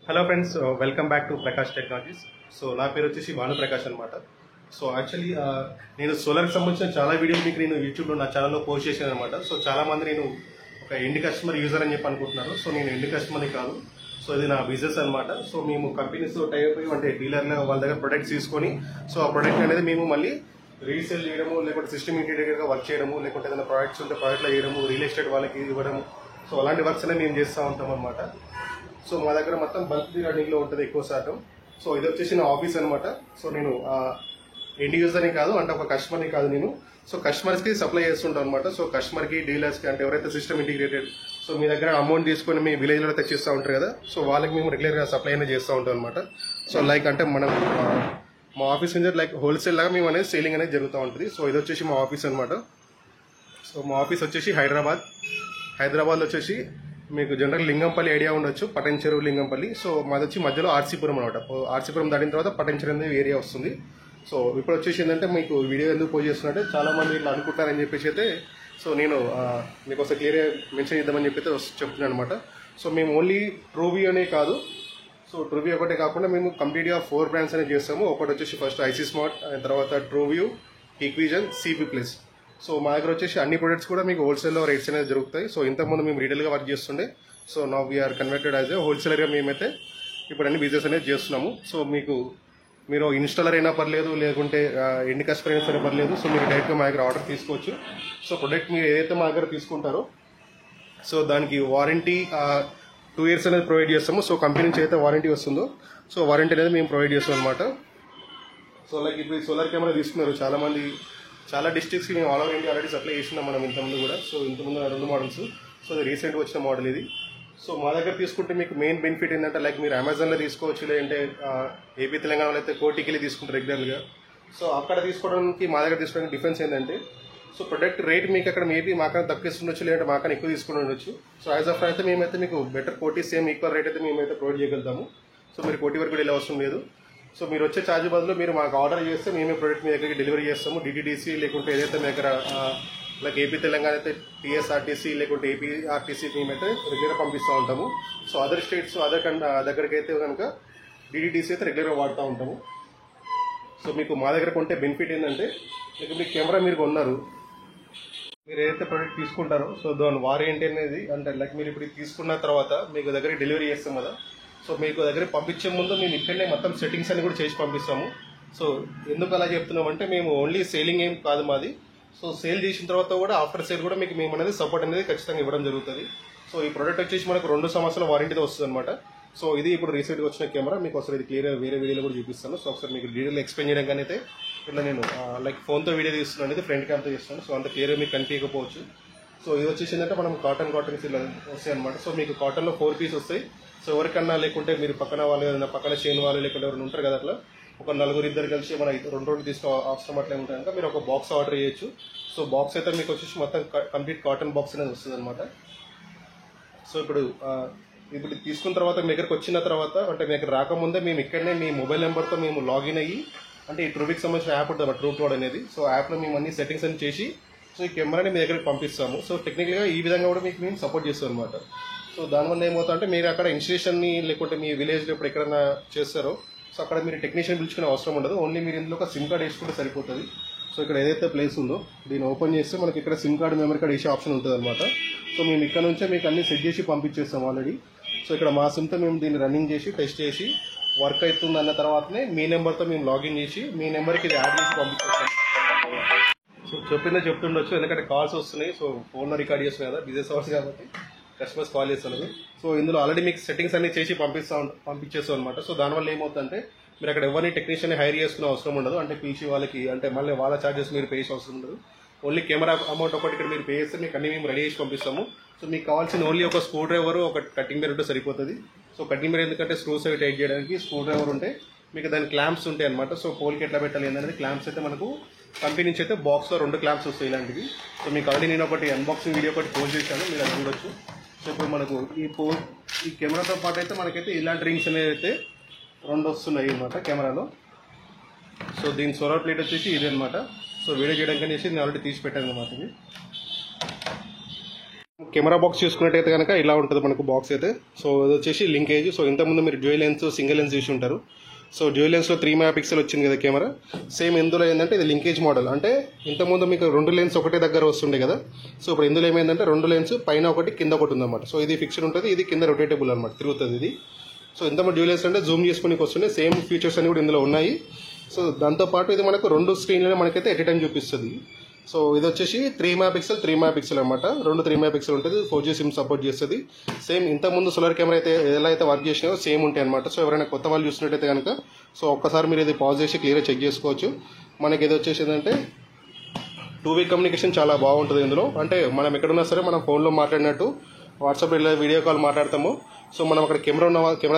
Hello friends, welcome back to Prakash technologies. So నా పేరు వచ్చేసి భాను ప్రకాష్ అనమాట. సో యాక్చువల్లీ నేను సోలార్కి సంబంధించిన చాలా వీడియోలు మీకు నేను యూట్యూబ్లో నా ఛానల్లో పోస్ట్ చేశాను అనమాట. సో చాలా మంది నేను ఒక ఎండ్ కస్టమర్ యూజర్ అని చెప్పి అనుకుంటున్నారు. సో నేను ఎండ్ కస్టమర్ని కాదు. సో ఇది నా బిజినెస్ అనమాట. సో మేము కంపెనీస్ టైప్ అంటే డీలర్లు వాళ్ళ దగ్గర ప్రొడక్ట్స్ తీసుకొని సో ఆ ప్రొడక్ట్ అనేది మేము మళ్ళీ రీసేల్ చేయడము, లేకుంటే సిస్టమ్ ఇంటీరియర్గా వర్క్ చేయడము, లేకుంటే ఏదైనా ప్రొడక్ట్స్ ఉంటే ప్రొడక్ట్లో చేయడము, రియల్ ఎస్టేట్ వాళ్ళకి ఇవ్వడము, సో అలాంటి వర్క్స్ అనేవి మేము చేస్తూ ఉంటాం అనమాట. సో మా దగ్గర మొత్తం బల్క్ రన్నింగ్ లో ఉంటుంది ఎక్కువ శాతం. సో ఇది వచ్చేసి నా ఆఫీస్ అనమాట. సో నేను ఎండ్ యూజర్ని కాదు, అంటే ఒక కస్టమర్ని కాదు నేను. సో కస్టమర్స్ కి సప్లై చేస్తుంటాం అనమాట. సో కస్టమర్ కి, డీలర్స్ కి, అంటే ఎవరైతే సిస్టమ్ ఇంటిగ్రేటెడ్ సో మీ దగ్గర అమౌంట్ తీసుకొని మీ విలేజ్ లో తెచ్చిస్తూ ఉంటారు కదా, సో వాళ్ళకి మేము రెగ్యులర్ గా సప్లై అనేది చేస్తూ ఉంటాం అనమాట. సో లైక్ అంటే మనం మా ఆఫీస్ నుంచి లైక్ హోల్సేల్ లాగా మేము అనేది సేలింగ్ అనేది జరుగుతూ ఉంటుంది. సో ఇది వచ్చేసి మా ఆఫీస్ అనమాట. సో మా ఆఫీస్ వచ్చేసి హైదరాబాద్ వచ్చేసి మీకు జనరల్ లింగంపల్లి ఐడియా ఉండొచ్చు, పటన్ చెరువు లింగంపల్లి. సో మాది వచ్చి మధ్యలో ఆర్సీపురం అనమాట. ఆర్సీపురం దాటిన తర్వాత పటన్ చెరువు అనేది ఏరియా వస్తుంది. సో ఇప్పుడు వచ్చేసి ఏంటంటే మీకు వీడియో ఎందుకు పోస్ట్ చేస్తున్నట్టే చాలా మంది ఇట్లా అనుకుంటారని చెప్పేసి అయితే సో నేను మీకు ఒకసారి క్లియర్గా మెన్షన్ చేద్దామని చెప్పి అయితే చెప్తున్నాను అనమాట. సో మేము ఓన్లీ ట్రూవ్యూ అనే కాదు, సో ట్రూవ్యూ ఒకటే కాకుండా మేము కంప్లీట్గా 4 బ్రాండ్స్ అనేది చేస్తాము. ఒకటి వచ్చేసి ఫస్ట్ ఐసీ స్మార్ట్, తర్వాత ట్రూవ్యూ, ఈక్విజన్, సిపి ప్లస్. సో మా దగ్గర వచ్చేసి అన్ని ప్రొడక్ట్స్ కూడా మీకు హోల్సేల్లో రేట్స్ అనేది జరుగుతాయి. సో ఇంతకుముందు మేము రీటైల్గా వర్క్ చేస్తుండే. So now we are converted as a హోల్సేలర్గా మేమైతే ఇప్పుడు అన్ని బిజినెస్ అనేది చేస్తున్నాము. సో మీరు ఇన్స్టాలర్ అయినా పర్లేదు, లేకుంటే ఎండ్ కస్టమర్ అయినా సరే పర్లేదు. సో మీరు డైరెక్ట్గా మా దగ్గర ఆర్డర్ తీసుకోవచ్చు. సో ప్రొడక్ట్ మీరు ఏదైతే మా దగ్గర తీసుకుంటారో సో దానికి వారంటీ 2 years అనేది ప్రొవైడ్ చేస్తాము. సో కంపెనీ నుంచి అయితే వారంటీ వస్తుందో సో వారంటీ అనేది మేము ప్రొవైడ్ చేస్తాం అనమాట. సో లైక్ ఇప్పుడు సోలార్ కెమెరా తీసుకున్నారు చాలా డిస్ట్రిక్ట్స్కి మేము all over India already supply చేసినాం మనం ఇంతకుముందు కూడా. సో ఇంతకుముందు 2 మోడల్స్. సో అది రీసెంట్గా వచ్చిన మోడల్ ఇది. సో మా దగ్గర తీసుకుంటే మీకు మెయిన్ బెనిఫిట్ ఏంటంటే లైక్ మీరు అమెజాన్లో తీసుకోవచ్చు, లేదంటే ఏపీ తెలంగాణలో అయితే కోటికి తీసుకుంటారు రెగ్యులర్గా. సో అక్కడ తీసుకోవడానికి మా దగ్గర తీసుకోవడానికి డిఫరెన్స్ ఏంటంటే సో ప్రొడక్ట్ రేట్ మీకు అక్కడ మేబీ మాకన్నా తక్కువ లేదంటే మాకన్నా ఎక్కువ తీసుకుని ఉండొచ్చు. సో యాజ్ ఆఫ్ అయితే మేమైతే మీకు బెటర్ కోటి సేమ్ ఈక్వల్ రేట్ అయితే మేమైతే ప్రొవైడ్ చేయగలుగుతాము. సో మీరు కోటి వరకు కూడా ఇలా అవసరం లేదు. సో మీరు వచ్చే ఛార్జ్ బదులు మీరు మాకు ఆర్డర్ చేస్తే మేమే ప్రొడక్ట్ మీ దగ్గరికి డెలివరీ చేస్తాము. డిటీడీసీ లేకుంటే ఏదైతే మీ దగ్గర లైక్ ఏపీ తెలంగాణ అయితే టీఎస్ఆర్టీసీ లేకుంటే ఏపీఆర్టీసీ మేమైతే రెగ్యులర్గా పంపిస్తూ ఉంటాము. సో అదర్ స్టేట్స్ దగ్గరికి అయితే కనుక డిటీడీసీ అయితే రెగ్యులర్గా వాడుతూ ఉంటాము. సో మీకు మా దగ్గర కొంటే బెనిఫిట్ ఏంటంటే మీకు మీ కెమెరా మీరు కొన్నారు, మీరు ఏదైతే ప్రోడక్ట్ తీసుకుంటారో సో దాని వారంటీ అనేది అంటే లైక్ మీరు ఇప్పుడు తీసుకున్న తర్వాత మీకు దగ్గరికి డెలివరీ చేస్తాం కదా. సో మీకు దగ్గర పంపించే ముందు మేము ఇక్కడనే మొత్తం సెట్టింగ్స్ అని కూడా చేసి పంపిస్తాము. సో ఎందుకు అలా చెప్తున్నామంటే మేము ఓన్లీ సేలింగ్ ఏం కాదు మాది. సో సేల్ చేసిన తర్వాత కూడా ఆఫ్టర్ సేల్ కూడా మీకు మేము అనేది సపోర్ట్ అనేది ఖచ్చితంగా ఇవ్వడం జరుగుతుంది. సో ఈ ప్రోడక్ట్ వచ్చేసి మనకు 2 సంవత్సరాల వారంటీతో వస్తుంది అనమాట. సో ఇది ఇప్పుడు రీసెంట్గా వచ్చిన కెమెరా. మీకు ఒకసారి ఇది క్లియర్గా వేరే వీడియోలో కూడా చూపిస్తాను. సో ఒకసారి మీకు డీటెయిల్ ఎక్స్ప్లెయిన్ చేయడానికి అయితే ఇట్లా నేను లైక్ ఫోన్తో వీడియో తీస్తున్నాను, అనేది ఫ్రంట్ క్యామ్తో చేస్తున్నాను. సో అంత క్లియర్గా మీకు కనిపించకపోవచ్చు. సో ఇది వచ్చేసి ఏంటంటే మనం కాటన్స్ ఇలా వస్తాయి అనమాట. సో మీకు కాటన్లో 4 పీస్ వస్తాయి. సో ఎవరికన్నా లేకుంటే మీరు పక్కన వాళ్ళు ఏదైనా పక్కన చేయని వాళ్ళు లేకుంటే ఎవరైనా ఉంటారు కదా, అట్లా ఒక 4 కలిసి మన 2 తీసుకో అవసరం అట్లా ఉంటాయంటే మీరు ఒక బాక్స్ ఆర్డర్ చేయొచ్చు. సో బాక్స్ అయితే మీకు వచ్చేసి మొత్తం కంప్లీట్ కాటన్ బాక్స్ అనేది వస్తుంది అనమాట. సో ఇప్పుడు తీసుకున్న తర్వాత మీ దగ్గరకు వచ్చిన తర్వాత అంటే మీ దగ్గర రాకముందే మేము ఇక్కడనే మీ మొబైల్ నెంబర్తో మేము లాగిన్ అయ్యి అంటే ఈ ట్రూవికి సంబంధించిన యాప్ ఉంటుంది ట్రూ క్లౌడ్ అనేది. సో యాప్లో మేము అన్ని సెట్టింగ్స్ అని చేసి సో ఈ కెమెరాని మీ దగ్గరికి పంపిస్తాము. సో టెక్నికల్గా ఈ విధంగా కూడా మీకు మేము సపోర్ట్ చేస్తాం అనమాట. సో దానివల్ల ఏమవుతా అంటే మీరు అక్కడ ఇన్స్టలేషన్ని లేకుంటే మీ విలేజ్లో ఇప్పుడు ఎక్కడైనా చేస్తారో సో అక్కడ మీరు టెక్నీషియన్ పిలుచుకునే అవసరం ఉండదు. ఓన్లీ మీరు ఇందులో ఒక సిమ్ కార్డ్ వేసుకుంటే సరిపోతుంది. సో ఇక్కడ ఏదైతే ప్లేస్ ఉందో దీన్ని ఓపెన్ చేస్తే మనకి ఇక్కడ సిమ్ కార్డ్, మెమరీ కార్డ్ వేసే ఆప్షన్ ఉంటుంది అనమాట. సో మేము ఇక్కడ నుంచే మీకు అన్ని సెట్ చేసి పంపించేస్తాం ఆల్రెడీ. సో ఇక్కడ మా సిమ్తో మేము దీన్ని రన్నింగ్ చేసి టెస్ట్ చేసి వర్క్ అవుతుంది అన్న తర్వాతనే మీ నెంబర్తో మేము లాగిన్ చేసి మీ నెంబర్కి ఇది యాడ్ చేసి పంపించేస్తాం. సో చెప్తుండొచ్చు ఎందుకంటే కాల్స్ వస్తున్నాయి. సో ఫోన్లో రికార్డ్ చేస్తున్నాయి కదా, బిజినెస్ అవర్స్ కాబట్టి కస్టమర్స్ కాల్ చేస్తున్నారు. సో ఇందులో ఆల్రెడీ మీకు సెట్టింగ్స్ అన్ని చేసి పంపించేస్తాం అనమాట. సో దానివల్ల ఏమవుతుందంటే మీరు అక్కడ ఎవరిని టెక్నీషియన్ హైర్ చేసుకునే అవసరం ఉండదు. అంటే పీసీ వాళ్ళకి అంటే మళ్ళీ వాళ్ళ ఛార్జెస్ మీరు పే చేసే అవసరం ఉండదు. ఓన్లీ కెమెరా అమౌంట్ ఒకటి ఇక్కడ మీరు పే చేస్తే మీకు అన్ని మేము రెడీ చేసి పంపిస్తాము. సో మీకు కావాల్సిన ఓన్లీ ఒక స్క్రూ డ్రైవర్, ఒక కటింగ్ బేర్ ఉంటే సరిపోతుంది. సో కటింగ్ బేర్ ఎందుకంటే స్క్రూస్ అవి టైట్ చేయడానికి, స్క్రూ డ్రైవర్ ఉంటే మీకు దాని క్లాంప్స్ ఉంటాయి అనమాట. సో పోల్కి ఎట్లా పెట్టాలి అనేది క్లాంప్స్ అయితే మనకు కంపెనీ నుంచి అయితే బాక్స్లో 2 క్లాంప్స్ వస్తాయి ఇలాంటివి. సో మీకు ఆల్రెడీ నేను ఒకటి అన్బాక్సింగ్ వీడియో ఒకటి పోస్ట్ చేశాను, మీరు అది చూడొచ్చు. సో ఇప్పుడు మనకు ఈ కెమెరాతో పాటు అయితే మనకైతే ఇలాంటి రింగ్స్ అనేది అయితే 2 వస్తున్నాయి అనమాట కెమెరాలో. సో దీని సోలార్ ప్లేట్ వచ్చేసి ఇది అనమాట. సో వీడియో చేయడానికి అనేసి నేను ఆల్రెడీ తీసి పెట్టాను అనమాట. ఇది కెమెరా బాక్స్ చూసుకున్నట్టయితే కనుక ఇలా ఉంటుంది మనకు బాక్స్ అయితే. సో ఇది వచ్చేసి లింకేజ్. సో ఇంతకుముందు మీరు డ్యూయల్ లెన్స్, సింగిల్ లెన్స్ చూసి ఉంటారు. సో డ్యూయల్ లెన్స్లో 3 మెగాపిక్సెల్ వచ్చింది కదా కెమెరా. సేమ్ ఇందులో ఏంటంటే ఇది లింకేజ్ మోడల్. అంటే ఇంతకుముందు మీకు 2 లెన్స్ ఒకటే దగ్గర వస్తుండే కదా. సో ఇప్పుడు ఇందులో ఏమైందంటే 2 లెన్స్ పైన ఒకటి కింద ఒకటి ఉందన్నమాట. సో ఇది ఫిక్స్డ్ ఉంటుంది, ఇది కింద రొటేటబుల్ అనమాట, తిరుగుతుంది ఇది. సో ఇంతకుముందు డ్యూయల్ లెన్స్ అంటే జూమ్ చేసుకుని వస్తుండే. సేమ్ ఫీచర్స్ అన్ని కూడా ఇందులో ఉన్నాయి. సో దాంతోపాటు ఇది మనకు 2 స్క్రీన్లోనే మనకైతే ఎట్ టైం చూపిస్తుంది. సో ఇది వచ్చేసి 3 మెగాపిక్సెల్ అనమాట. 2 3 మెగాపిక్సెల్ ఉంటుంది. 4G సిమ్ సపోర్ట్ చేస్తుంది. సేమ్ ఇంతకుముందు సోలార్ కెమెరా అయితే ఎలా అయితే వర్క్ చేసినాయో సేమ్ ఉంటాయి అనమాట. సో ఎవరైనా కొత్త వాళ్ళు చూసినట్టయితే కనుక సో ఒక్కసారి మీరు ఇది పాజ్ చేసి క్లియర్గా చెక్ చేసుకోవచ్చు. మనకి ఇది వచ్చేసి ఏంటంటే 2-వే కమ్యూనికేషన్ చాలా బాగుంటుంది ఇందులో. అంటే మనం ఎక్కడున్నా సరే మనం ఫోన్లో మాట్లాడినట్టు వాట్సాప్లో వీడియో కాల్ మాట్లాడతాము. సో మనం అక్కడ కెమెరా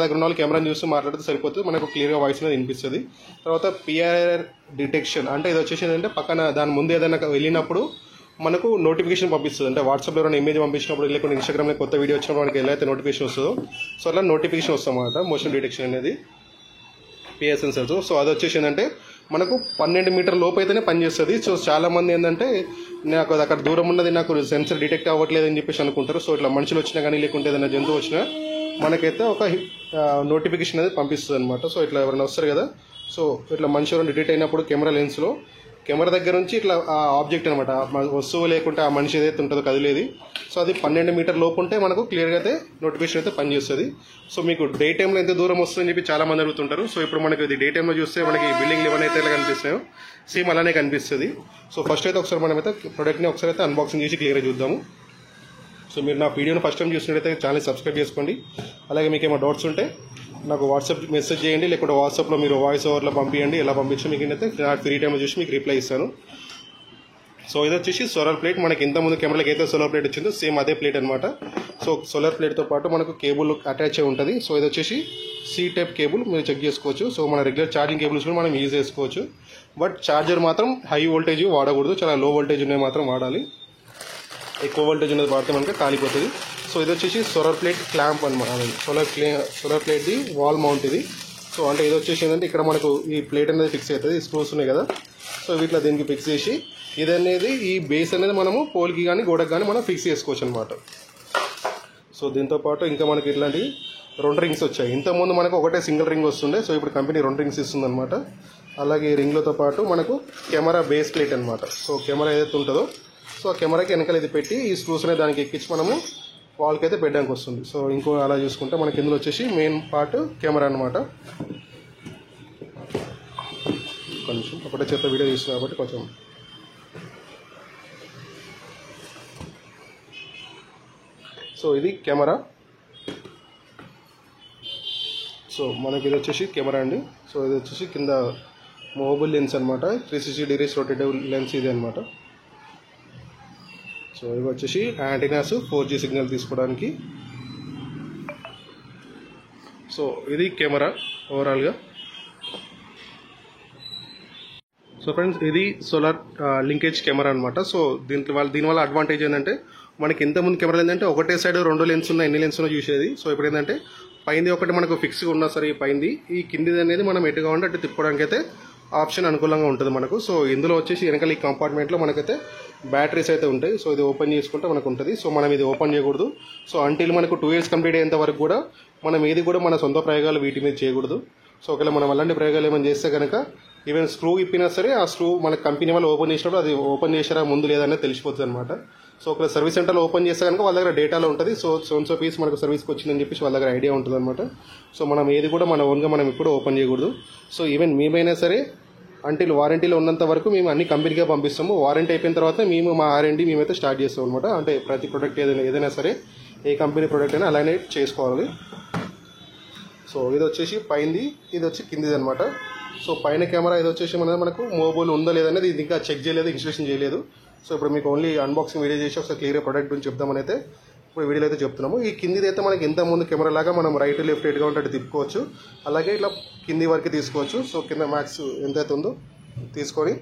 దగ్గర ఉన్న వాళ్ళు కెమెరాని చూసి మాట్లాడితే సరిపోతుంది, మనకు క్లియర్గా వాయిస్ అనేది వినిపిస్తుంది. తర్వాత పిఆర్ డిటెక్షన్ అంటే ఇది వచ్చేసి ఏంటంటే పక్కన దాని ముందు ఏదైనా వెళ్ళినప్పుడు మనకు నోటిఫికేషన్ పంపిస్తుంది. అంటే వాట్సాప్లో ఎవరైనా ఇమేజ్ పంపించినప్పుడు, లేకపోతే ఇన్స్టాగ్రామ్లో కొత్త వీడియో వచ్చినప్పుడు మనకి ఎలా అయితే నోటిఫికేషన్ వస్తుందో సో అలా నోటిఫికేషన్ వస్తామన్నమాట. మోషన్ డిటెక్షన్ అనేది పిఆర్ సెన్సర్స్. సో అది వచ్చేసి ఏంటంటే మనకు 12 మీటర్ లోపు అయితేనే పనిచేస్తుంది. సో చాలామంది ఏంటంటే నాకు అక్కడ దూరం ఉన్నది నాకు సెన్సర్ డిటెక్ట్ అవ్వట్లేదు అని చెప్పేసి అనుకుంటారు. సో ఇట్లా మనుషులు వచ్చినా కానీ లేకుంటే ఏదైనా జంతువు వచ్చినా మనకైతే ఒక నోటిఫికేషన్ అనేది పంపిస్తుంది అనమాట. సో ఇట్లా ఎవరైనా వస్తారు కదా, సో ఇట్లా మనిషి ఎవరైనా డిటెక్ట్ అయినప్పుడు కెమెరా లెన్స్లో కెమెరా దగ్గర నుంచి ఇట్లా ఆ ఆబ్జెక్ట్ అనమాట, వస్తువు లేకుంటే ఆ మనిషి ఏదైతే ఉంటుందో కదిలేది, సో అది 12 మీటర్ లోపు ఉంటే మనకు క్లియర్గా అయితే నోటిఫికేషన్ అయితే పనిచేస్తుంది. సో మీకు డే టైంలో ఎంత దూరం వస్తుందని చెప్పి చాలా మంది అడుగుతుంటారు. సో ఇప్పుడు మనకి ఇది డే టైంలో చూస్తే మనకి బిల్డింగ్లు ఏమైనా ఎలా కనిపిస్తున్నాయో సేమ్ అలానే కనిపిస్తుంది. సో ఫస్ట్ అయితే ఒకసారి మనమైతే ప్రొడక్ట్ని ఒకసారి అయితే అన్బాక్సింగ్ చేసి క్లియర్గా చూద్దాము. సో మీరు నా వీడియోని ఫస్ట్ టైం చూసినట్టయితే ఛానల్ సబ్స్క్రైబ్ చేసుకోండి. అలాగే మీకు ఏమైనా డౌట్స్ ఉంటే నాకు వాట్సాప్ మెసేజ్ చేయండి, లేకపోతే వాట్సాప్లో మీరు వాయిస్ ఓవర్లో పంపించండి. ఎలా పంపించి మీకు అయితే ఫ్రీ టైంలో చూసి మీకు రిప్లై ఇస్తాను. సో ఇది వచ్చేసి సోలార్ ప్లేట్. మనకి ఇంతకుముందు కెమెరాకి అయితే సోలార్ ప్లేట్ వచ్చిందో సేమ్ అదే ప్లేట్ అనమాట. సో సోలార్ ప్లేట్తో పాటు మనకు కేబుల్ అటాచ్ అయి ఉంటుంది. సో ఇది వచ్చేసి C టైప్ కేబుల్ మీరు చెక్ చేసుకోవచ్చు. సో మన రెగ్యులర్ ఛార్జింగ్ కేబుల్స్ కూడా మనం యూజ్ చేసుకోవచ్చు. బట్ ఛార్జర్ మాత్రం హై వోల్టేజ్ వాడకూడదు, చాలా లో వోల్టేజ్ ఉన్నవి మాత్రం వాడాలి. ఎక్కువ వోల్టేజ్ ఉన్నది వాడితే మనకి కాలిపోతుంది. సో ఇది వచ్చేసి సోలార్ ప్లేట్ క్లాంప్ అనమాట. సోలార్ ప్లేట్ది వాల్ మౌంట్ ఇది. సో అంటే ఇది వచ్చేసి ఏంటంటే ఇక్కడ మనకు ఈ ప్లేట్ అనేది ఫిక్స్ అవుతుంది, స్క్రూస్ ఉన్నాయి కదా. సో వీటిలో దీనికి ఫిక్స్ చేసి ఇది అనేది ఈ బేస్ అనేది మనము పోల్కి కానీ గోడకు కానీ మనం ఫిక్స్ చేసుకోవచ్చు అనమాట. సో దీంతో పాటు ఇంకా మనకి ఇట్లాంటి 2 రింగ్స్ వచ్చాయి. ఇంతకుముందు మనకు ఒకటే సింగిల్ రింగ్ వస్తుండే. సో ఇప్పుడు కంపెనీ 2 రింగ్స్ ఇస్తుంది అనమాట. అలాగే ఈ రింగ్లతో పాటు మనకు కెమెరా బేస్ ప్లేట్ అనమాట. సో కెమెరా ఏదైతే ఉంటుందో సో ఆ కెమెరాకి వెనకాల ఇది పెట్టి ఈ స్క్రూస్ అనేది దానికి ఎక్కించి మనము వాల్కి అయితే పెట్టడానికి వస్తుంది. సో ఇంకో అలా చూసుకుంటే మనకి ఇందులో వచ్చేసి మెయిన్ పార్ట్ కెమెరా అనమాట. కొంచెం ఒకటే చేత వీడియో తీస్తుంది కాబట్టి కొంచెం సో ఇది కెమెరా. సో మనకి ఇది వచ్చేసి కెమెరా అండి. సో ఇది వచ్చేసి కింద మూవబుల్ లెన్స్ అనమాట, 360 డిగ్రీస్ రొటేటబుల్ లెన్స్ ఇది అనమాట. సో ఇవి వచ్చేసి యాంటీనాస్ 4G సిగ్నల్ తీసుకోవడానికి. సో ఇది కెమెరా ఓవరాల్గా. సో ఫ్రెండ్స్ ఇది సోలార్ లింకేజ్ కెమెరా అనమాట. సో దీనివల్ల అడ్వాంటేజ్ ఏంటంటే మనకి ఇంతకుముందు కెమెరా ఏంటంటే ఒకటే సైడ్ 2 లెన్స్ ఉన్నాయి, ఎన్ని లెన్స్ ఉన్నా చూసేది. సో ఇప్పుడు ఏంటంటే పైంది ఒకటి మనకు ఫిక్స్గా ఉన్నా సరే పైంది, ఈ కిందిది అనేది మనం ఎటు కావాలంటే అటు తిప్పుకోవడానికి అయితే ఆప్షన్ అనుకూలంగా ఉంటుంది మనకు. సో ఇందులో వచ్చేసి వెనకాల ఈ కంపార్ట్మెంట్లో మనకైతే బ్యాటరీస్ అయితే ఉంటాయి. సో ఇది ఓపెన్ చేసుకుంటే మనకు ఉంటుంది. సో మనం ఇది ఓపెన్ చేయకూడదు. సో అంటిల్ మనకు 2 ఇయర్స్ కంప్లీట్ అయ్యేంత వరకు కూడా మనం ఏది కూడా మన సొంత ప్రయోగాలు వీటి మీద చేయకూడదు. సో ఒకవేళ మనం అలాంటి ప్రయోగాలు ఏమైనా చేస్తే కనుక ఈవెన్ స్క్రూ ఇప్పినా సరే ఆ స్క్రూ మన కంపెనీ వాళ్ళు ఓపెన్ చేసినప్పుడు అది ఓపెన్ చేసారా ముందు లేదనేది తెలిసిపోతుంది అనమాట. సో ఒక సర్వీస్ సెంటర్లో ఓపెన్ చేస్తే కనుక వాళ్ళ దగ్గర డేటాలో ఉంటుంది. సో సోన్సో పీస్ మనకు సర్వీస్కి వచ్చిందని చెప్పేసి వాళ్ళ దగ్గర ఐడియా ఉంటుంది అనమాట. సో మనం ఏది కూడా మన ఓన్గా మనం ఇప్పుడు ఓపెన్ చేయకూడదు. సో ఈవెన్ మేమైనా సరే అంటిల్ వారంటీలో ఉన్నంత వరకు మేము అన్ని కంపెనీగా పంపిస్తాము. వారంటీ అయిపోయిన తర్వాత మేము మా R&D మేమైతే స్టార్ట్ చేస్తాం అనమాట. అంటే ప్రతి ప్రోడక్ట్ ఏదైనా సరే ఏ కంపెనీ ప్రోడక్ట్ అయినా అలానే చేసుకోవాలి. సో ఇది వచ్చేసి పైంది, ఇది వచ్చి కిందిది అనమాట. సో పైన కెమెరా ఇది వచ్చేసి మనకు మూవబుల్ ఉందా లేదనేది ఇది ఇంకా చెక్ చేయలేదు, ఇన్స్టాలేషన్ చేయలేదు. సో ఇప్పుడు మీకు ఓన్లీ అన్బాక్సింగ్ వీడియో చేసి ఒకసారి క్లియర్గా ప్రోడక్ట్ గురించి చెప్దామని అయితే ఇప్పుడు వీడియోలో అయితే చెప్తున్నాము. ఈ కిందిది అయితే మనకి ఇంత ముందు కెమెరా లాగా మనం రైట్ లెఫ్ట్ ఎటుగా ఉంటే అటు తిప్పుకోవచ్చు. అలాగే ఇట్లా కింది వరకు తీసుకోవచ్చు. సో కింద మ్యాక్స్ ఎంతైతే ఉందో తీసుకొని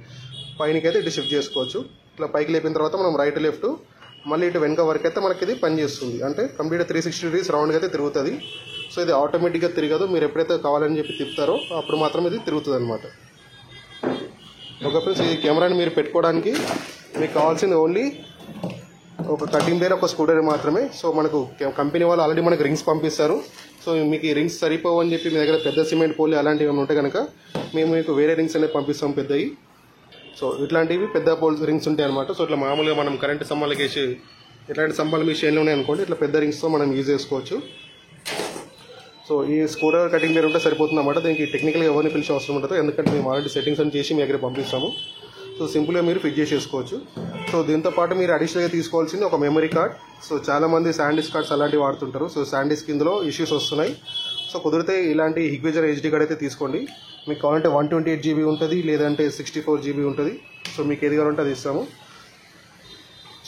పైనకైతే ఇటు షిఫ్ట్ చేసుకోవచ్చు. ఇట్లా పైకి లేపిన తర్వాత మనం రైట్ లెఫ్ట్ మళ్ళీ ఇటు వెనక వరకు అయితే మనకి ఇది పనిచేస్తుంది. అంటే కంప్లీట్ 360 డిగ్రీస్ రౌండ్గా అయితే తిరుగుతుంది. సో ఇది ఆటోమేటిక్గా తిరగదు, మీరు ఎప్పుడైతే కావాలని చెప్పి తిప్పుతారో అప్పుడు మాత్రం ఇది తిరుగుతుంది అనమాట. ఓకే ఫ్రెండ్స్, ఈ కెమెరాని మీరు పెట్టుకోవడానికి మీకు కావాల్సింది ఓన్లీ ఒక కటింగ్ దగ్గర ఒక స్క్రూ డ్రైవర్ మాత్రమే. సో మనకు కంపెనీ వాళ్ళు ఆల్రెడీ మనకు రింగ్స్ పంపిస్తారు. సో మీకు ఈ రింగ్స్ సరిపోవు అని చెప్పి మీ దగ్గర పెద్ద సిమెంట్ పోలి అలాంటివి ఏమైనా ఉంటే కనుక మేము మీకు వేరే రింగ్స్ అనేవి పంపిస్తాం పెద్దవి. సో ఇట్లాంటివి పెద్ద పోల్ రింగ్స్ ఉంటాయి అనమాట. సో ఇట్లా మామూలుగా మనం కరెంటు స్తంభాలకి వేసి ఇట్లాంటి స్తంభాలు మీ షేన్లో ఉన్నాయి అనుకోండి, ఇట్లా పెద్ద రింగ్స్తో మనం యూజ్ చేసుకోవచ్చు. సో ఈ స్క్రూ డ్రైవర్ కటింగ్ దగ్గర ఉంటే సరిపోతుంది అన్నమాట. దీనికి టెక్నికల్గా ఎవరిని పిలిచే అవసరం ఉండదు, ఎందుకంటే మేము ఆల్రెడీ సెట్టింగ్స్ అని చేసి మీ దగ్గర పంపిస్తాము. సో సింపుల్గా మీరు ఫిట్ చేసేసుకోవచ్చు. సో దీంతో పాటు మీరు అడిషనల్గా తీసుకోవాల్సింది ఒక మెమరీ కార్డ్. సో చాలామంది శాండిస్క్ కార్డ్స్ అలాంటివి వాడుతుంటారు. సో శాండిస్క్ ఇందులో ఇష్యూస్ వస్తున్నాయి. సో కుదిరితే ఇలాంటి హిగ్విజర్ హెచ్డీ కార్డ్ అయితే తీసుకోండి. మీకు కావాలంటే 128 GB ఉంటుంది, లేదంటే 64 GB ఉంటుంది. సో మీకు ఏది కావాలంటే అది ఇస్తాము.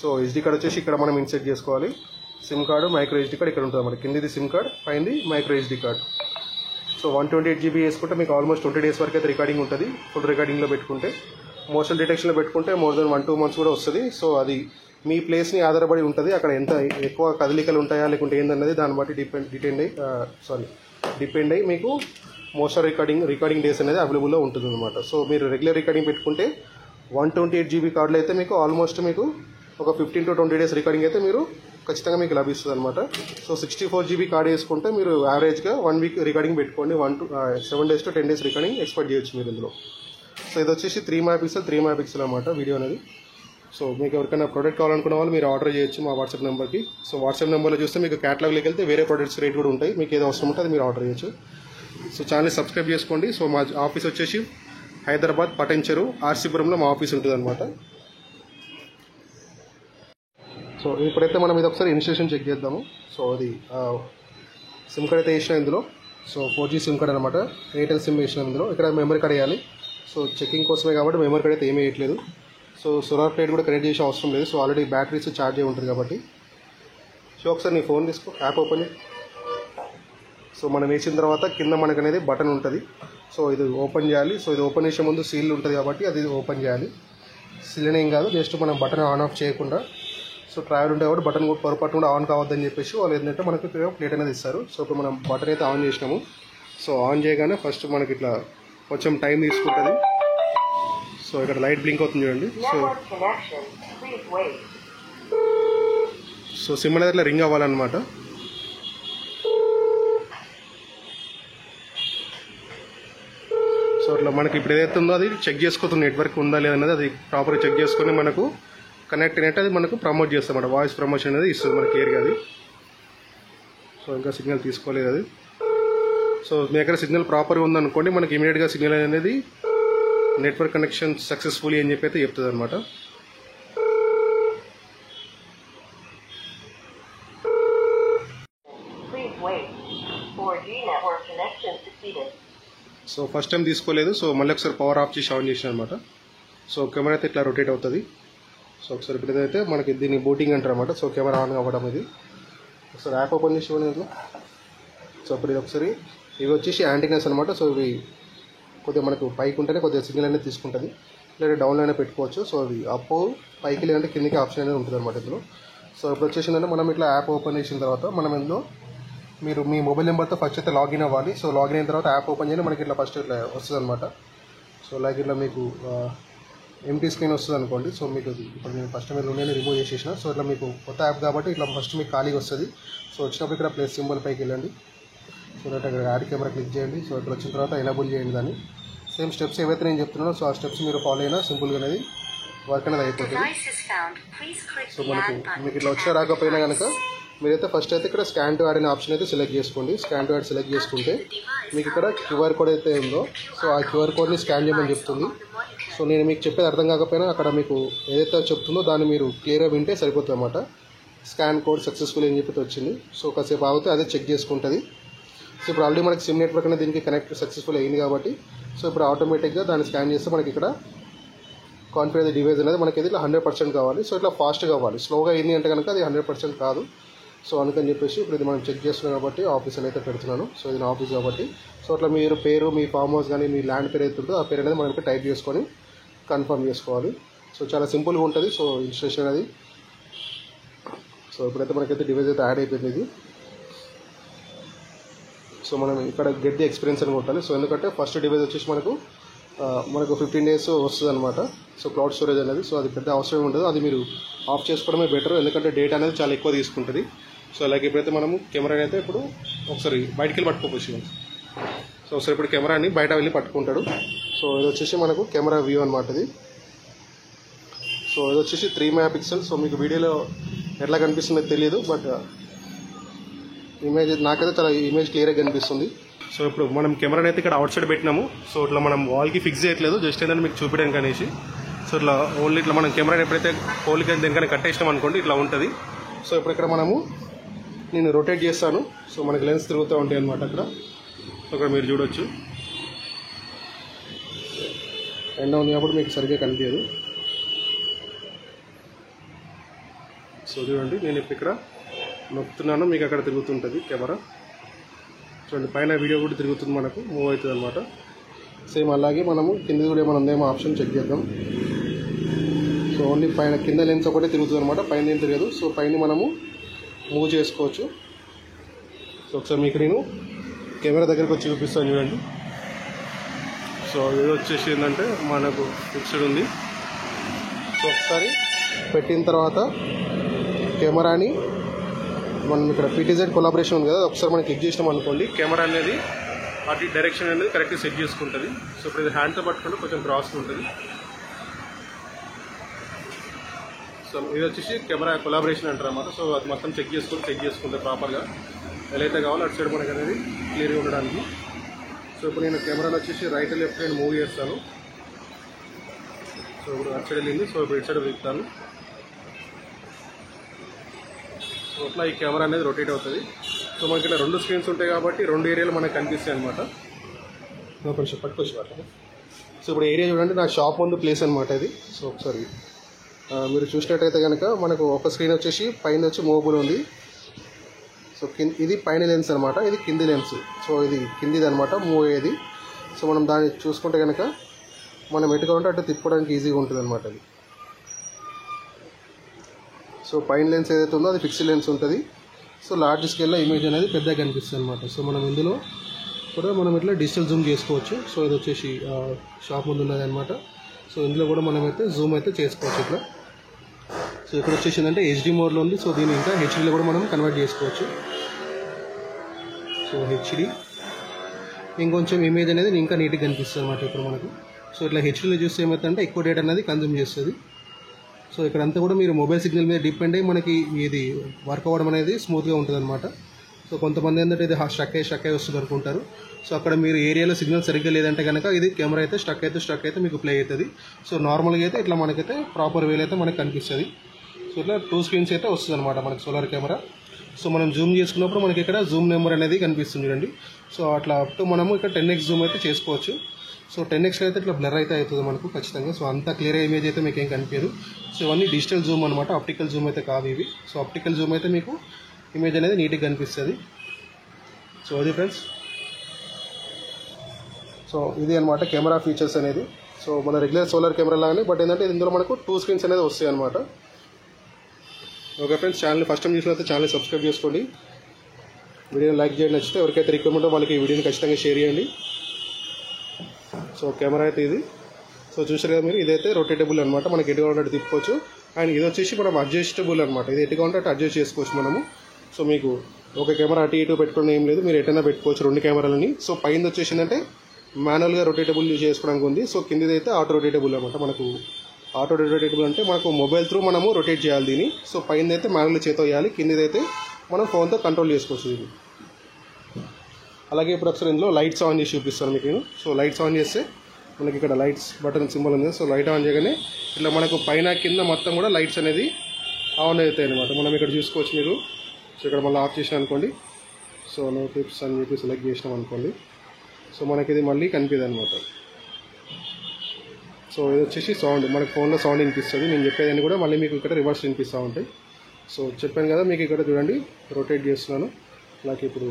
సో హెచ్డీ కార్డ్ వచ్చేసి ఇక్కడ మనం ఇన్సెట్ చేసుకోవాలి. SIM card, micro HD card ఇక్కడ ఉంటుంది అన్నమాట. కిందిది సిమ్ కార్డ్, పైనది micro HD card. So 128 GB వేసుకుంటే మీకు ఆల్మోస్ట్ 20 days వరకు అయితే రికార్డింగ్ ఉంటుంది. ఫుల్ రికార్డింగ్లో పెట్టుకుంటే, మోషన్ డిటెక్షన్లో పెట్టుకుంటే మోర్ దెన్ 1-2 months కూడా వస్తుంది. సో అది మీ ప్లేస్ని ఆధారపడి ఉంటుంది. అక్కడ ఎంత ఎక్కువ కదలికలు ఉంటాయా లేకుంటే ఏందన్నది దాన్ని బట్టి డిపెండ్ అయ్యి మీకు మోషన్ రికార్డింగ్ డేస్ అనేది అవైలబుల్లో ఉంటుంది అనమాట. సో మీరు రెగ్యులర్ రికార్డింగ్ పెట్టుకుంటే 128 GB కార్డులో అయితే మీకు ఆల్మోస్ట్ మీకు ఒక 15 to 20 days రికార్డింగ్ అయితే మీరు ఖచ్చితంగా మీకు లభిస్తుంది అనమాట. సో 64 GB కార్డ్ వేసుకుంటే మీరు యావరేజ్గా 1 week రికార్డింగ్ పెట్టుకోండి. 7 days to 10 days recording expect చేయొచ్చు మీరు ఇందులో. సో ఇది వచ్చేసి 3 MP అనమాట వీడియో అనేది. సో మీకు ఎవరికైనా ప్రోడక్ట్ కావాలనుకున్న వాళ్ళు మీరు ఆర్డర్ చేయొచ్చు మా వాట్సాప్ నెంబర్కి. సో వాట్సాప్ నెంబర్లో చూస్తే మీకు క్యాటలాగ్లోకి వెళ్తే వేరే ప్రొడక్ట్స్ రేట్ కూడా ఉంటాయి. మీకు ఏదో అవసరం ఉంటే అది మీరు ఆర్డర్ చేయొచ్చు. సో ఛానల్ సబ్స్క్రైబ్ చేసుకోండి. సో మా ఆఫీస్ వచ్చేసి హైదరాబాద్ పటంచెరు ఆర్సీపురంలో మా ఆఫీస్ ఉంటుంది అనమాట. సో ఇప్పుడైతే మనం ఇది ఒకసారి ఇన్స్టలేషన్ చెక్ చేద్దాము. సో అది సిమ్ కార్డ్ అయితే వేసిన ఇందులో. సో 4G సిమ్ కార్డ్ అనమాట. ఎయిర్టెల్ సిమ్ వేసిన ఇందులో. ఇక్కడ మెమరీ కార్డ్ వేయాలి. సో చెకింగ్ కోసమే కాబట్టి మెమరీ కార్డ్ అయితే ఏమీ వేయట్లేదు. సో సోలార్ ప్లేట్ కూడా కనెక్ట్ చేసే అవసరం లేదు. సో ఆల్రెడీ బ్యాటరీస్ ఛార్జ్ అయి ఉంటుంది కాబట్టి. సో ఒకసారి నీ ఫోన్ తీసుకో, యాప్ ఓపెన్ చేయి. సో మనం వేసిన తర్వాత కింద మనకు అనేది బటన్ ఉంటుంది. సో ఇది ఓపెన్ చేయాలి. సో ఇది ఓపెన్ చేసే ముందు సీల్ ఉంటుంది కాబట్టి అది ఓపెన్ చేయాలి. సీల్ ఏం కాదు, జస్ట్ మనం బటన్ ఆన్ ఆఫ్ చేయకుండా. సో ట్రావెల్ ఉంటే కాబట్టి బటన్ కూడా పొరపాటు కూడా ఆన్ కావద్దని చెప్పేసి వాళ్ళు ఏంటంటే మనకు ప్లేట్ అనేది ఇస్తారు. సో ఇప్పుడు మనం బటన్ అయితే ఆన్ చేసినాము. సో ఆన్ చేయగానే ఫస్ట్ మనకి ఇట్లా కొంచెం టైం తీసుకుంటుంది. సో ఇక్కడ లైట్ బ్లింక్ అవుతుంది చూడండి. సో సిమ్ అనేది ఇట్లా రింగ్ అవ్వాలన్నమాట. సో అట్లా మనకి ఇప్పుడు ఏదైతే ఉందో అది చెక్ చేసుకోతుంది, నెట్వర్క్ ఉందా లేదన్నది అది ప్రాపర్గా చెక్ చేసుకొని మనకు కనెక్ట్ అయినట్టు అది మనకు ప్రమోట్ చేస్తాం అన్నమాట. వాయిస్ ప్రమోషన్ అనేది ఇస్తుంది మనకి క్లియర్గా అది. సో ఇంకా సిగ్నల్ తీసుకోలేదు అది. సో మీ దగ్గర సిగ్నల్ ప్రాపర్గా ఉందనుకోండి, మనకి ఇమీడియట్గా సిగ్నల్ అనేది నెట్వర్క్ కనెక్షన్ సక్సెస్ఫుల్లీ అని చెప్పి అయితే చెప్తుంది అనమాట. సో ఫస్ట్ టైం తీసుకోలేదు. సో మళ్ళీ ఒకసారి పవర్ ఆఫ్ చేసి ఆన్ చేసిన అనమాట. సో కెమెరా అయితే ఇట్లా రొటేట్ అవుతుంది. సో ఒకసారి ఇప్పుడు ఏదైతే మనకి దీన్ని బూటింగ్ అంటారు అనమాట. సో కెమెరా ఆన్ అవ్వడం ఇది. ఒకసారి యాప్ ఓపెన్ చేసి ఇవ్వండి ఇంట్లో. సో ఇప్పుడు ఇది ఒకసారి ఇవి వచ్చేసి యాంటీనాస్ అనమాట. సో ఇవి కొద్దిగా మనకు పైకి ఉంటేనే కొద్దిగా సిగ్నల్ అనేది తీసుకుంటుంది, లేదా డౌన్లో అయినా పెట్టుకోవచ్చు. సో అవి అప్ పైకి లేదంటే కిందకి ఆప్షన్ అనేది ఉంటుంది అనమాట ఇందులో. సో ఇప్పుడు వచ్చేసిందంటే మనం ఇట్లా యాప్ ఓపెన్ చేసిన తర్వాత మనం ఇందులో మీరు మీ మొబైల్ నెంబర్తో ఫస్ట్ అయితే లాగిన్ అవ్వాలి. సో లాగిన్ అయిన తర్వాత యాప్ ఓపెన్ చేయండి, మనకి ఇట్లా ఫస్ట్ ఇట్లా వస్తుంది అనమాట. సో లైక్ ఇట్లా మీకు ఎంటీ స్క్రీన్ వస్తుంది అనుకోండి. సో మీకు ఇప్పుడు నేను ఫస్ట్ మీరు నేను రిమూవ్ చేసేసిన. సో ఇట్లా మీకు కొత్త యాప్ కాబట్టి ఇట్లా ఫస్ట్ మీకు ఖాళీగా వస్తుంది. సో వచ్చినప్పుడు ఇక్కడ ప్లస్ సింబల్ పైకి వెళ్ళండి. సో ఇక్కడ యాడ్ కెమెరా క్లిక్ చేయండి. సో ఇక్కడ వచ్చిన తర్వాత ఎనేబుల్ చేయండి దాన్ని. సేమ్ స్టెప్స్ ఏవైతే నేను చెప్తున్నానో సో ఆ స్టెప్స్ మీరు ఫాలో అయినా సింపుల్గా అనేది వర్క్ అనేది అయిపోతుంది. సో మనకు మీకు ఇట్లా వచ్చినా రాకపోయినా కనుక మీరైతే ఫస్ట్ అయితే ఇక్కడ స్కాన్ టు యాడ్ అనే ఆప్షన్ అయితే సెలెక్ట్ చేసుకోండి. స్కాన్ టు యాడ్ సెలెక్ట్ చేసుకుంటే మీకు ఇక్కడ QR కోడ్ అయితే ఉందో సో ఆ QR కోడ్ని స్కాన్ చేయమని చెప్తుంది. సో నేను మీకు చెప్పేది అర్థం కాకపోయినా అక్కడ మీకు ఏదైతే చెప్తుందో దాన్ని మీరు క్లియర్గా వింటే సరిపోతుంది అన్నమాట. స్కాన్ కోడ్ సక్సెస్ఫుల్ అని చెప్పి వచ్చింది. సో కాసేపు ఆగితే అదే చెక్ చేసుకుంటుంది. సో ఇప్పుడు ఆల్రెడీ మనకి సిమ్ నెట్వర్క్ అనేది దీనికి కనెక్ట్ సక్సెస్ఫుల్ అయింది కాబట్టి సో ఇప్పుడు ఆటోమేటిక్గా దాన్ని స్కాన్ చేస్తే మనకి ఇక్కడ కాన్ఫిగర్ ది డివైస్ అనేది మనకి ఇట్లా 100% కావాలి. సో ఇట్లా ఫాస్ట్ కావాలి. స్లోగా అయింది అంటే కనుక అది 100% కాదు. సో అందుకని చెప్పేసి ఇప్పుడు ఇది మనం చెక్ చేస్తున్నాం కాబట్టి ఆఫీస్ అయితే పెడుతున్నాను. సో ఇది నా ఆఫీస్ కాబట్టి సో అట్లా మీరు పేరు, మీ ఫామ్ హౌస్ కానీ మీ ల్యాండ్ పేరు అవుతుందో ఆ పేరు అనేది మనం ఇక్కడ టైప్ చేసుకొని కన్ఫర్మ్ చేసుకోవాలి. సో చాలా సింపుల్గా ఉంటుంది. సో ఇన్స్టలేషన్ అది. సో ఇప్పుడైతే మనకైతే డివైస్ అయితే యాడ్ అయిపోయింది ఇది. సో మనం ఇక్కడ గెట్ ది ఎక్స్పీరియన్స్ అని కొట్టాలి. సో ఎందుకంటే ఫస్ట్ డివైస్ వచ్చేసి మనకు మనకు 15 days వస్తుంది అనమాట. సో క్లౌడ్ స్టోరేజ్ అనేది, సో అది పెద్ద అవసరం ఉండదు, అది మీరు ఆఫ్ చేసుకోవడమే బెటర్, ఎందుకంటే డేటా అనేది చాలా ఎక్కువ తీసుకుంటుంది. సో అలాగే ఇప్పుడైతే మనము కెమెరాని అయితే ఇప్పుడు ఒకసారి బయటికి వెళ్ళి పట్టుకోవచ్చు. సో ఒకసారి ఇప్పుడు కెమెరాని బయట వెళ్ళి పట్టుకుంటాడు. సో ఇది వచ్చేసి మనకు కెమెరా వ్యూ అనమాట ఇది. సో ఇది వచ్చేసి 3 MP. సో మీకు వీడియోలో ఎట్లా కనిపిస్తుందో తెలియదు, బట్ ఇమేజ్ నాకైతే చాలా ఇమేజ్ క్లియర్గా కనిపిస్తుంది. సో ఇప్పుడు మనం కెమెరాని అయితే ఇక్కడ అవుట్ సైడ్ పెట్టినాము. సో ఇట్లా మనం వాల్కి ఫిక్స్ చేయట్లేదు, జస్ట్ ఏంటంటే మీకు చూపించడానికి అనేసి. సో ఇట్లా ఓన్లీ ఇట్లా మనం కెమెరాని ఎప్పుడైతే పోల్కి దేనికైనా కట్టేసినాం అనుకోండి ఇట్లా ఉంటుంది. సో ఇప్పుడు ఇక్కడ నేను రొటేట్ చేస్తాను. సో మనకి లెన్స్ తిరుగుతూ ఉంటాయి అనమాట అక్కడ. సో అక్కడ మీరు చూడొచ్చు, ఎండ ఉంది కాబట్టి మీకు సరిగ్గా కనిపించదు. సో చూడండి, నేను ఇప్పుడు ఇక్కడ నొక్కుతున్నాను, మీకు అక్కడ తిరుగుతుంటుంది కెమెరా. చూడండి, పైన వీడియో కూడా తిరుగుతుంది, మనకు మూవ్ అవుతుంది అనమాట. సేమ్ అలాగే మనము కింద కూడా ఏమైనా ఉందేమో ఆప్షన్ చెక్ చేద్దాం. సో ఓన్లీ పైన కింద లెన్స్ ఒకటే తిరుగుతుంది అనమాట, పైన ఏం తిరగదు. సో పైన మనము మూవ్ చేసుకోవచ్చు. సో ఒకసారి మీకు నేను కెమెరా దగ్గరకు వచ్చి చూపిస్తాను చూడండి. సో ఇది వచ్చేసి ఏంటంటే మనకు ఫిక్స్డ్ ఉంది. సో ఒకసారి పెట్టిన తర్వాత కెమెరాని మనం ఇక్కడ PTZ కొలాబరేషన్ ఉంది కదా, ఒకసారి మనం క్లిక్ చేసినాం అనుకోండి, కెమెరా అనేది అటు డైరెక్షన్ అనేది కరెక్ట్గా సెట్ చేసుకుంటుంది. సో ఇప్పుడు ఇది హ్యాండ్తో పట్టుకుంటే కొంచెం క్రాస్గా ఉంటుంది. సో ఇది వచ్చేసి కెమెరా కొలాబరేషన్ అంటారు అన్నమాట. సో అది మొత్తం సెట్ చేసుకుంటే ప్రాపర్గా ఎలా అయితే కావాలో అటు సైడ్ మనకు అనేది క్లియర్గా ఉండడానికి. సో ఇప్పుడు నేను కెమెరాలో వచ్చేసి రైట్ లెఫ్ట్ నేను మూవ్ చేస్తాను. సో ఇప్పుడు అటు సైడ్ వెళ్ళింది. సో ఇప్పుడు ఇటు సైడ్ వెళ్తాను. సో అట్లా ఈ కెమెరా అనేది రొటేట్ అవుతుంది. సో మనకి ఇక్కడ 2 స్క్రీన్స్ ఉంటాయి కాబట్టి 2 ఏరియాలు మనకు కనిపిస్తాయి అనమాట. కొంచెం పట్టుకొచ్చి వాటి. సో ఇప్పుడు ఏరియా చూడండి, నా షాప్ ముందు ప్లేస్ అనమాట ఇది. సో ఒకసారి మీరు చూసినట్టయితే కనుక మనకు ఒక స్క్రీన్ వచ్చేసి పైన వచ్చి మూవబుల్ ఉంది. సో ఇది పైన లెన్స్ అనమాట, ఇది కింది లెన్స్. సో ఇది కిందిది అనమాట మూవ్ అయ్యేది. సో మనం దాన్ని చూసుకుంటే కనుక మనం ఎటు కావాలంటే అటు తిప్పుకోవడానికి ఈజీగా ఉంటుంది అనమాట అది. సో పైన లెన్స్ ఏదైతే ఉందో అది ఫిక్స్డ్ లెన్స్ ఉంటుంది. సో లార్జ్ స్కేల్లో ఇమేజ్ అనేది పెద్దగా కనిపిస్తుంది అనమాట. సో మనం ఇందులో కూడా మనం ఇట్లా డిజిటల్ జూమ్ చేసుకోవచ్చు. సో ఇది వచ్చేసి షాప్ ముందు ఉన్నది అనమాట. సో ఇందులో కూడా మనమైతే జూమ్ అయితే చేసుకోవచ్చు ఇట్లా. సో ఇక్కడ వచ్చేసి ఏంటంటే HD మోడ్లో ఉంది. సో దీన్ని ఇంకా HDలో కూడా మనం కన్వర్ట్ చేసుకోవచ్చు. సో HD ఇంకొంచెం ఇమేజ్ అనేది ఇంకా నీట్గా కనిపిస్తుంది అనమాట ఇప్పుడు మనకు. సో ఇట్లా HDలో చూస్తే ఏమవుతుందంటే ఎక్కువ డేటా అనేది కన్జ్యూమ్ చేస్తుంది. సో ఇక్కడంతా కూడా మీరు మొబైల్ సిగ్నల్ మీద డిపెండ్ అయ్యి మనకి ఇది వర్క్ అవ్వడం అనేది స్మూత్గా ఉంటుంది అనమాట. సో కొంతమంది ఏంటంటే ఇది స్ట్రక్ అయ్యి వస్తుంది అనుకుంటారు. సో అక్కడ మీరు ఏరియాలో సిగ్నల్ సరిగ్గా లేదంటే కనుక ఇది కెమెరా అయితే స్ట్రక్ అయితే మీకు ప్లే అవుతుంది. సో నార్మల్గా అయితే ఇట్లా మనకైతే ప్రాపర్ వేలో అయితే మనకు కనిపిస్తుంది. సో ఇట్లా 2 స్క్రీన్స్ అయితే వస్తుంది అనమాట మనకి సోలార్ కెమెరా. సో మనం జూమ్ చేసుకున్నప్పుడు మనకి ఇక్కడ జూమ్ నెంబర్ అనేది కనిపిస్తుంది చూడండి. సో అట్లా అప్ టు మనము ఇక్కడ 10x జూమ్ అయితే చేసుకోవచ్చు. సో 10x అయితే ఇట్లా బ్లర్ అయితే అవుతుంది మనకు ఖచ్చితంగా. సో అంత క్లియర్ ఇమేజ్ అయితే మీకు ఏం కనిపించదు. సో ఇవన్నీ డిజిటల్ జూమ్ అనమాట, ఆప్టికల్ జూమ్ అయితే కాదు ఇవి. సో ఆప్టికల్ జూమ్ అయితే మీకు ఇమేజ్ అనేది నీట్గా కనిపిస్తుంది. సో అది ఫ్రెండ్స్, సో ఇది అనమాట కెమెరా ఫీచర్స్ అనేది. సో మన రెగ్యులర్ సోలార్ కెమెరా లాగానే, బట్ ఏంటంటే ఇందులో మనకు 2 స్క్రీన్స్ అనేది వస్తాయి అనమాట. Okay friends, channel first time చూసినట్లయితే ఛానల్ సబ్స్క్రైబ్ చేసుకోండి, వీడియోని లైక్ చేయండి, నచ్చితే ఎవరికైతే రిక్వైర్మెంట్ వాళ్ళకి ఈ వీడియోని ఖచ్చితంగా షేర్ చేయండి. సో కెమెరా అయితే ఇది. సో చూసారు కదా మీరు, ఇదైతే రొటేటబుల్ అనమాట, మనకి ఎటు కావాలంటే తిప్పుకోవచ్చు. అండ్ ఇది వచ్చేసి మనం అడ్జస్టబుల్ అనమాట, ఇది ఎటు కావాలంటే అటు అడ్జస్ట్ చేసుకోవచ్చు మనము. సో మీకు ఒక కెమెరా అటు ఇటు పెట్టుకోవడం ఏం లేదు, మీరు ఎటైనా పెట్టుకోవచ్చు 2 కెమెరాలని. సో పైన వచ్చేసి ఏంటంటే మాన్యువల్గా రొటేటబుల్ చేసుకోవడానికి ఉంది. సో కిందిది అయితే ఆటో రొటేటబుల్ అనమాట. మనకు ఆటో రొటేటబుల్ అంటే మనకు మొబైల్ త్రూ మనము రొటేట్ చేయాలి దీన్ని. సో పైన అయితే మాన్యువల్ చేతో వేయాలి, కిందిదైతే మనం ఫోన్తో కంట్రోల్ చేసుకోవచ్చు దీన్ని. అలాగే ఇప్పుడు ఒకసారి ఇందులో లైట్స్ ఆన్ చేసి చూపిస్తాను మీకు నేను. సో లైట్స్ ఆన్ చేస్తే మనకి ఇక్కడ లైట్స్ బటన్ సింబల్ ఉంది. సో లైట్ ఆన్ చేయగానే ఇట్లా మనకు పైన కింద మొత్తం కూడా లైట్స్ అనేది ఆన్ అవుతాయి అనమాట. మనం ఇక్కడ చూసుకోవచ్చు మీరు. సో ఇక్కడ మళ్ళీ ఆఫ్ చేసినా అనుకోండి, సో నో టిప్స్ అని చెప్పి సెలెక్ట్ చేసినాం అనుకోండి, సో మనకి ఇది మళ్ళీ కనిపిది అనమాట. సో ఇది వచ్చేసి సౌండ్, మనకి ఫోన్లో సౌండ్ వినిపిస్తుంది. నేను చెప్పేదాన్ని కూడా మళ్ళీ మీకు ఇక్కడ రివర్స్ వినిపిస్తూ ఉంటాయి. సో చెప్పాను కదా మీకు ఇక్కడ చూడండి రొటేట్ చేస్తున్నాను. నాకు ఇప్పుడు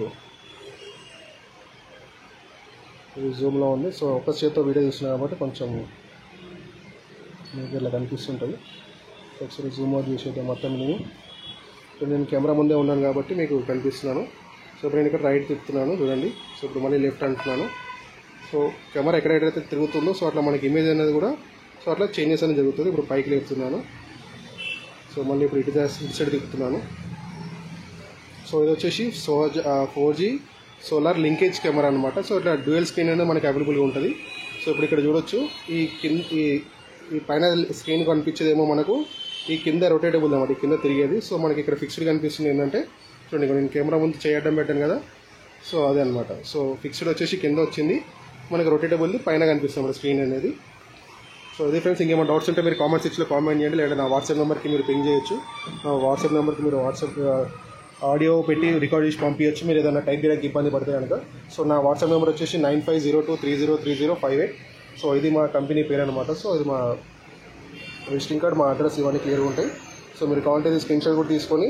ఇది జూమ్లో ఉంది. సో ఒక చేతితో వీడియో చూస్తున్నాను కాబట్టి కొంచెం మీకు ఇట్లా కనిపిస్తుంటుంది. ఒకసారి జూమ్ అవుట్ చేసేద్దాం మొత్తం. నేను కెమెరా ముందే ఉన్నాను కాబట్టి మీకు కనిపిస్తున్నాను. సో ఇప్పుడు నేను ఇక్కడ రైట్ తిప్పుతున్నాను చూడండి. సో ఇప్పుడు మళ్ళీ లెఫ్ట్ అంటున్నాను. సో కెమెరా ఎక్కడెక్కడైతే తిరుగుతుందో సో అట్లా మనకి ఇమేజ్ అనేది కూడా సో అట్లా చేంజెస్ అనేది జరుగుతుంది. ఇప్పుడు పైకి లేపుతున్నాను. సో మళ్ళీ ఇప్పుడు ఇటు సైడ్ తిప్పుతున్నాను. సో ఇది వచ్చేసి 4G సోలార్ లింకేజ్ కెమెరా అనమాట. సో ఇట్లా డ్యూయల్ స్క్రీన్ అనేది మనకి అవైలబుల్గా ఉంటుంది. సో ఇప్పుడు ఇక్కడ చూడొచ్చు ఈ పైన స్క్రీన్ కనిపించేదేమో మనకు ఈ కింద రొటేటబుల్ అనమాట, ఈ కింద తిరిగేది. సో మనకి ఇక్కడ ఫిక్స్డ్ కనిపిస్తుంది ఏంటంటే చూడండి, నేను కెమెరా ముందు చేయడం పెట్టాను కదా, సో అదే అనమాట. సో ఫిక్స్డ్ వచ్చేసి కింద వచ్చింది, మనకి రొటేటబుల్ పైన కనిపిస్తుంది స్క్రీన్ అనేది. సో ఇది ఫ్రెండ్స్, ఇంకేమైనా డౌట్స్ ఉంటే మీరు కామెంట్ సెక్షన్లో కామెంట్ చేయండి, లేదా నా వాట్సాప్ నెంబర్కి మీరు పింగ్ చేయొచ్చు. నా వాట్సాప్ నెంబర్కి మీరు ఆడియో పెట్టి రికార్డ్ చేసి పంపించచ్చు, మీరు ఏదైనా టైప్ చేయడానికి ఇబ్బంది పడితే కనుక. సో నా వాట్సాప్ నెంబర్ వచ్చేసి 9502303058. సో ఇది మా కంపెనీ పేరు అనమాట. సో ఇది మా విజిటింగ్ కార్డ్, మా అడ్రస్ ఇవన్నీ క్లియర్గా ఉంటాయి. సో మీరు కావాలంటే స్క్రీన్ షాట్ కూడా తీసుకొని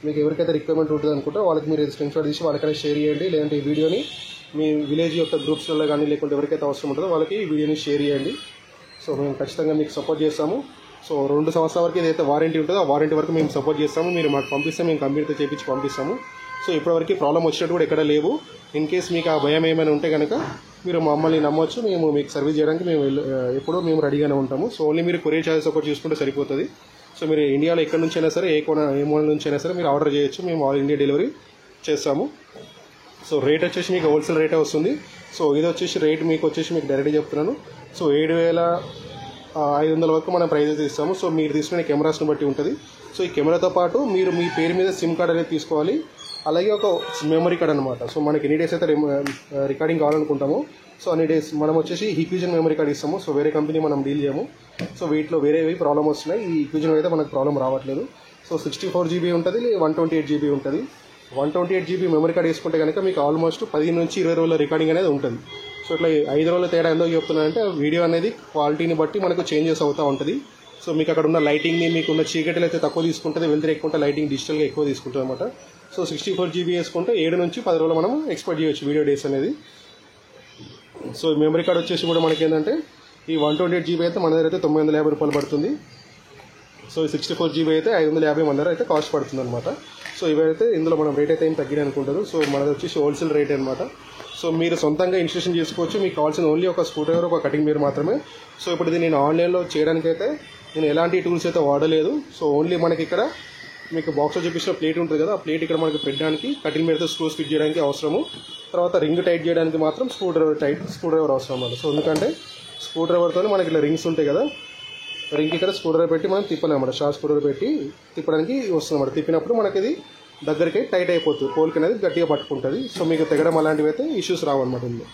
మీకు ఎవరికైతే రిక్వైర్మెంట్ ఉంటుంది అనుకుంటే వాళ్ళకి మీరు స్క్రీన్ షాట్ తీసి వాళ్ళకైనా షేర్ చేయండి, లేదంటే ఈ వీడియోని మీ విలేజ్ యొక్క గ్రూప్స్లలో కానీ లేకుంటే ఎవరికైతే అవసరం ఉంటుందో వాళ్ళకి ఈ వీడియోని షేర్ చేయండి. సో మేము ఖచ్చితంగా మీకు సపోర్ట్ చేస్తాము. సో 2 సంవత్సరాల వరకు ఏదైతే వారంటీ ఉంటుందో ఆ వారంటీ వరకు మేము సపోర్ట్ చేస్తాము. మీరు మాకు పంపిస్తే మేము కంపెనీతో చేయించి పంపిస్తాము. సో ఇప్పటివరకు ప్రాబ్లం వచ్చినట్టు కూడా ఎక్కడ లేవు. ఇన్ కేస్ మీకు ఆ భయం ఏమైనా ఉంటే కనుక మీరు మమ్మల్ని నమ్మొచ్చు, మేము మీకు సర్వీస్ చేయడానికి ఎప్పుడూ మేము రెడీగానే ఉంటాము. సో ఓన్లీ మీరు కొరియర్ ఛార్జెస్ ఒకటి చూసుకుంటే సరిపోతుంది. సో మీరు ఇండియాలో ఎక్కడి నుంచి అయినా సరే, ఏ మూల నుంచి అయినా సరే మీరు ఆర్డర్ చేయొచ్చు, మేము ఆల్ ఇండియా డెలివరీ చేస్తాము. సో రేట్ వచ్చేసి మీకు హోల్సేల్ రేటే వస్తుంది. సో ఇది వచ్చేసి రేట్ మీకు డైరెక్ట్గా చెప్తున్నాను. సో 7,500 వరకు మనం ప్రైజెస్ ఇస్తాము. సో మీరు తీసుకునే కెమెరాస్ని బట్టి ఉంటుంది. సో ఈ కెమెరాతో పాటు మీరు మీ పేరు మీద సిమ్ కార్డ్ అనేది తీసుకోవాలి, అలాగే ఒక మెమరీ కార్డ్ అనమాట. సో మనకి ఎన్ని డేస్ అయితే రికార్డింగ్ కావాలనుకుంటామో సో అన్ని డేస్ మనం వచ్చేసి ఈక్విజన్ మెమరీ కార్డ్ ఇస్తాము. సో వేరే కంపెనీ మనం డీల్ చేయము. సో వీటిలో వేరేవి ప్రాబ్లమ్ వస్తున్నాయి, ఈ ఈక్విజన్ అయితే మనకు ప్రాబ్లం రావట్లేదు. సో 64 GB ఉంటుంది, 128 GB ఉంటుంది. 128 GB మెమరీ కార్డ్ వేసుకుంటే కనుక మీకు ఆల్మోస్ట్ 15 నుంచి 20 రోజుల రికార్డింగ్ అనేది ఉంటుంది. సో ఇట్లా 5 రోజుల తేడా ఎందుకు చెప్తున్నానంటే వీడియో అనేది క్వాలిటీని బట్టి మనకు చేంజెస్ అవుతూ ఉంటుంది. సో మీకు అక్కడ ఉన్న లైటింగ్ని, మీకున్న చీకటిలో అయితే తక్కువ తీసుకుంటుంది, వెళ్తే ఎక్కువ ఉంటే లైటింగ్ డిజిటల్గా ఎక్కువ తీసుకుంటుంది అనమాట. సో 64 GB వేసుకుంటే 7 నుంచి 10 రోజులు మనం ఎక్స్పెక్ట్ చేయొచ్చు వీడియో డేస్ అనేది. సో మెమరీ కార్డ్ వచ్చేసి కూడా మనకి ఏంటంటే ఈ 128 GB అయితే మన దగ్గర అయితే 950 రూపాయలు పడుతుంది. సో 64 GB అయితే 550 మన దగ్గర అయితే కాస్ట్ పడుతుంది అనమాట. సో ఇవైతే ఇందులో మనం రేట్ అయితే ఏం తగ్గిన అనుకుంటారు. సో మనది వచ్చేసి హోల్సేల్ రేట్ అనమాట. సో మీరు సొంతంగా ఇన్స్టాలేషన్ చేసుకోవచ్చు, మీకు కావాల్సిన ఓన్లీ ఒక స్క్రూ డ్రైవర్, ఒక కటింగ్ మీరు మాత్రమే. సో ఇప్పుడు ఇది నేను ఆన్లైన్లో చేయడానికైతే నేను ఎలాంటి టూల్స్ అయితే వాడలేదు. సో ఓన్లీ మనకి ఇక్కడ మీకు బాక్స్లో చూపించిన ప్లేట్ ఉంటుంది కదా, ఆ ప్లేట్ ఇక్కడ మనకి పెట్టడానికి, కటింగ్ మీదతో స్క్రూస్ ఫిట్ చేయడానికి అవసరము. తర్వాత రింగ్ టైట్ చేయడానికి మాత్రం స్క్రూ డ్రైవర్ అవసరం అన్నమాట. సో ఎందుకంటే స్క్రూ డ్రైవర్తో మనకి ఇలా రింగ్స్ ఉంటాయి కదా, రింగ్ ఇక్కడ స్క్రూ డ్రైవర్ పెట్టి మనం తిప్పాలన్నమాట. షార్ట్ స్క్రూ డ్రైవర్ పెట్టి తిప్పడానికి వస్తుంది అన్నమాట. తిప్పినప్పుడు మనకి ఇది దగ్గరికి టైట్ అయిపోతుంది, పోల్కి అనేది గట్టిగా పట్టుకుంటుంది. సో మీకు తెగడం అలాంటివి అయితే ఇష్యూస్ రావన్నమాట ఇందులో.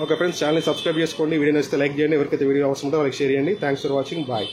ఓకే ఫ్రెండ్స్, ఛానల్ని సబ్స్క్రైబ్ చేసుకోండి, వీడియో నచ్చితే లైక్ చేయండి, ఎవరికైతే వీడియో అవసరం ఉంటే వాళ్ళకి షేర్ చేయండి. Thanks for watching, bye.